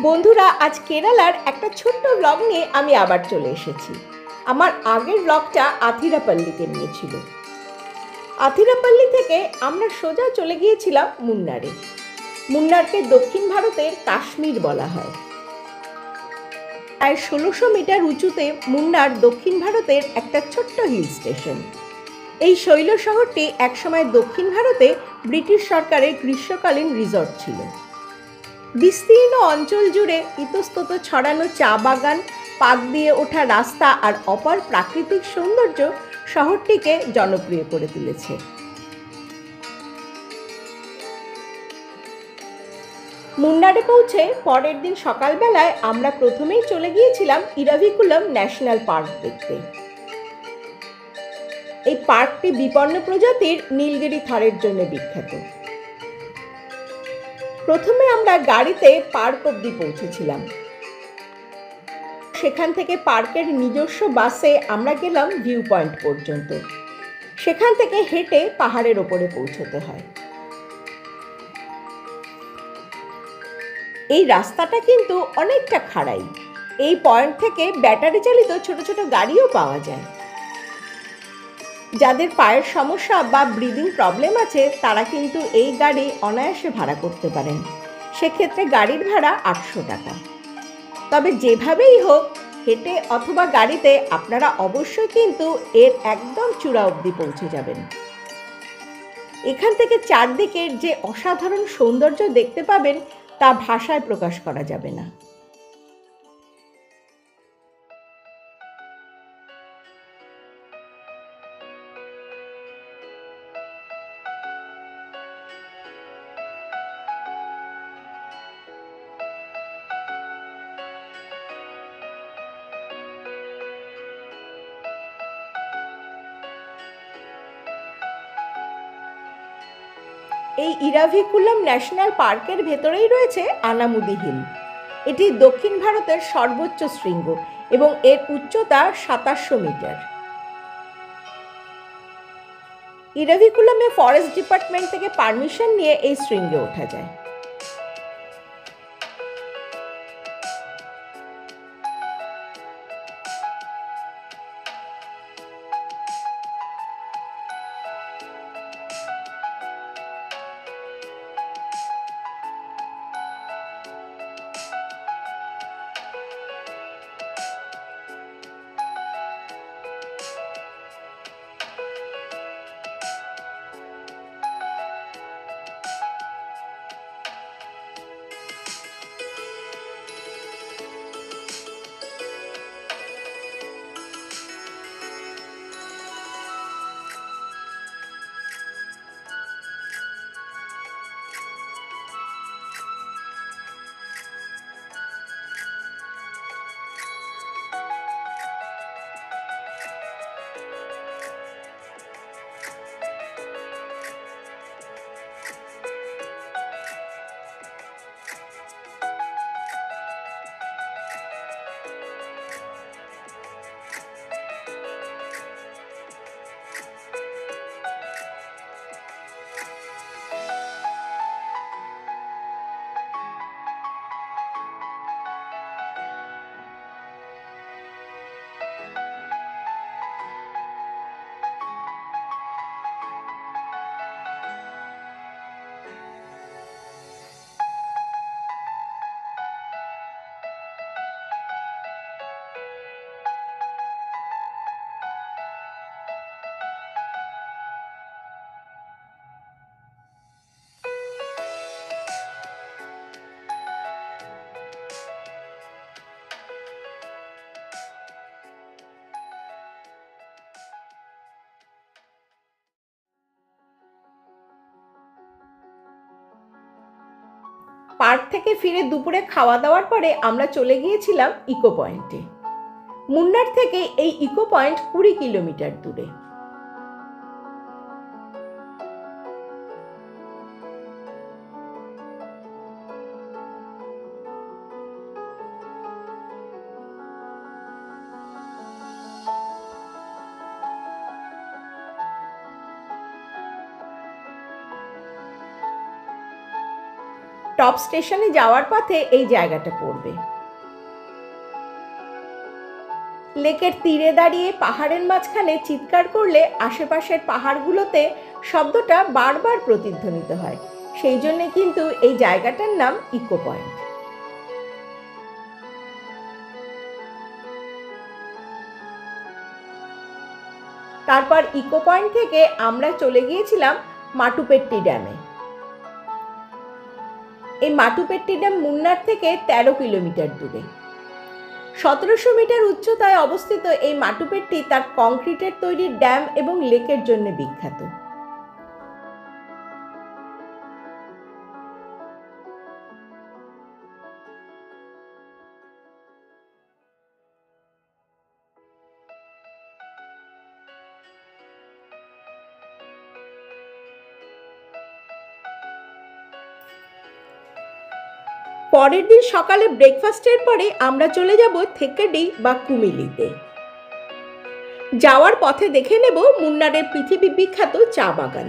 বন্ধুরা, আজ কেরালার একটা ছোট্ট ব্লগ নিয়ে আমি আবার চলে এসেছি। আমার আগের ব্লগটা আথিরাপল্লিকে নিয়েছিল। আথিরাপল্লি থেকে আমরা সোজা চলে গিয়েছিলাম মুন্নারে। মুন্নারকে দক্ষিণ ভারতের কাশ্মীর বলা হয়। প্রায় ১৬০০ মিটার উঁচুতে মুন্নার দক্ষিণ ভারতের একটা ছোট্ট হিল স্টেশন। এই শৈল শহরটি একসময় দক্ষিণ ভারতে ব্রিটিশ সরকারের গ্রীষ্মকালীন রিসর্ট ছিল। বিস্তীর্ণ অঞ্চল জুড়ে ইতস্তত ছড়ানো চা বাগান, পাক দিয়ে ওঠা রাস্তা আর অপার প্রাকৃতিক সৌন্দর্য শহরটিকে জনপ্রিয় করে তুলেছে। মুন্নারে পৌঁছে পরের দিন সকালবেলায় আমরা প্রথমেই চলে গিয়েছিলাম ইরাভিকুলাম ন্যাশনাল পার্ক দেখতে। এই পার্কটি বিপন্ন প্রজাতির নীলগিরি থরের জন্য বিখ্যাত। প্রথমে আমরা গাড়িতে পার্ক অবধি পৌঁছেছিলাম। সেখান থেকে পার্কের নিজস্ব বাসে আমরা গেলাম ভিউ পয়েন্ট পর্যন্ত। সেখান থেকে হেঁটে পাহাড়ের ওপরে পৌঁছতে হয়। এই রাস্তাটা কিন্তু অনেকটা খাড়াই। এই পয়েন্ট থেকে ব্যাটারি চালিত ছোট ছোট গাড়িও পাওয়া যায়। যাদের পায়ের সমস্যা বা ব্রিদিং প্রবলেম আছে তারা কিন্তু এই গাড়ি অনায়াসে ভাড়া করতে পারেন। সেক্ষেত্রে গাড়ির ভাড়া ৮০০ টাকা। তবে যেভাবেই হোক, হেঁটে অথবা গাড়িতে আপনারা অবশ্যই কিন্তু এর একদম চূড়া অবধি পৌঁছে যাবেন। এখান থেকে চারদিকের যে অসাধারণ সৌন্দর্য দেখতে পাবেন তা ভাষায় প্রকাশ করা যাবে না। এই ইরাভিকুলাম ন্যাশনাল পার্কের ভেতরেই রয়েছে আনামুদি হিল। এটি দক্ষিণ ভারতের সর্বোচ্চ শৃঙ্গ এবং এর উচ্চতা ২৭০০ মিটার। ইরাভিকুলামে ফরেস্ট ডিপার্টমেন্ট থেকে পারমিশন নিয়ে এই শৃঙ্গে ওঠা যায়। পার্ক থেকে ফিরে দুপুরে খাওয়া দাওয়ার পরে আমরা চলে গিয়েছিলাম ইকো পয়েন্টে। মুন্নার থেকে এই ইকো পয়েন্ট ২০ কিলোমিটার দূরে। টপ স্টেশনে যাওয়ার পথে এই জায়গাটা পড়বে। লেকের তীরে দাঁড়িয়ে পাহাড়ের মাঝখানে চিৎকার করলে আশেপাশের পাহাড়গুলোতে শব্দটা বারবার প্রতিধ্বনিত হয়, সেই জন্যে কিন্তু এই জায়গাটার নাম ইকো পয়েন্ট। তারপর ইকো পয়েন্ট থেকে আমরা চলে গিয়েছিলাম মাটুপেট্টি ড্যামে। এই মাটুপেট্টি ড্যাম মুন্নার থেকে 13 কিলোমিটার দূরে। 1700 মিটার উচ্চতায় অবস্থিত এই মাটুপেট্টি তার কংক্রিটের তৈরি ড্যাম এবং লেকের জন্য বিখ্যাত। পরের দিন সকালে ব্রেকফাস্টের পরে আমরা চলে যাব থেক্কেডি বা কুমিলিতে। যাওয়ার পথে দেখে নেব মুন্নারের পৃথিবী বিখ্যাত চা বাগান।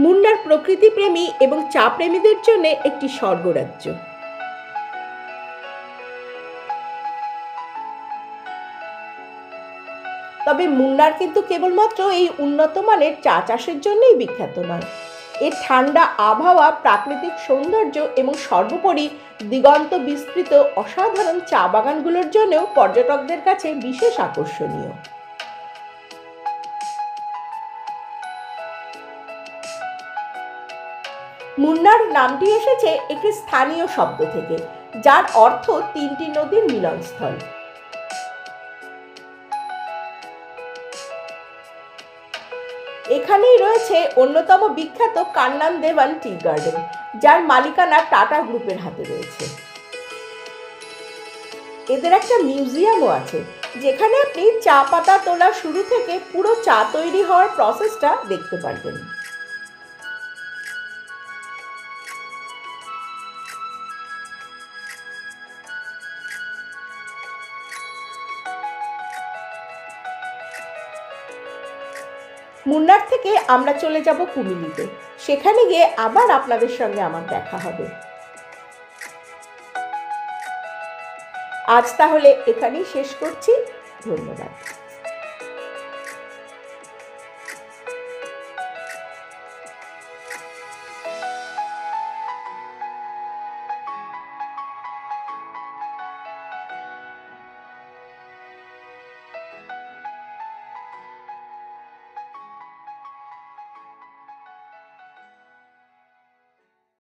মুন্নার প্রকৃতি প্রেমী এবং চা প্রেমীদের জন্য একটি স্বর্গরাজ্য। তবে মুন্নার কিন্তু কেবলমাত্র এই উন্নত মানের চা চাষের জন্যই বিখ্যাত নয়। এর ঠান্ডা আবহাওয়া, প্রাকৃতিক সৌন্দর্য এবং সর্বোপরি দিগন্ত বিস্তৃত অসাধারণ চা বাগানগুলোর জন্যও পর্যটকদের কাছে বিশেষ আকর্ষণীয়। মুন্নার নামটি এসেছে একটি স্থানীয় শব্দ থেকে, যার অর্থ 3টি নদীর মিলনস্থল। এখানেই রয়েছে অন্যতম বিখ্যাত কান্নান দেওয়ান টি গার্ডেন, যার মালিকানা টাটা গ্রুপের হাতে রয়েছে। এদের একটা মিউজিয়ামও আছে, যেখানে আপনি চা পাতা তোলা শুরু থেকে পুরো চা তৈরি হওয়ার প্রসেসটা দেখতে পারবেন। মুন্নার থেকে আমরা চলে যাব কুমিলিতে। সেখানে গিয়ে আবার আপনাদের সঙ্গে আমার দেখা হবে। আজ তাহলে এখানেই শেষ করছি। ধন্যবাদ।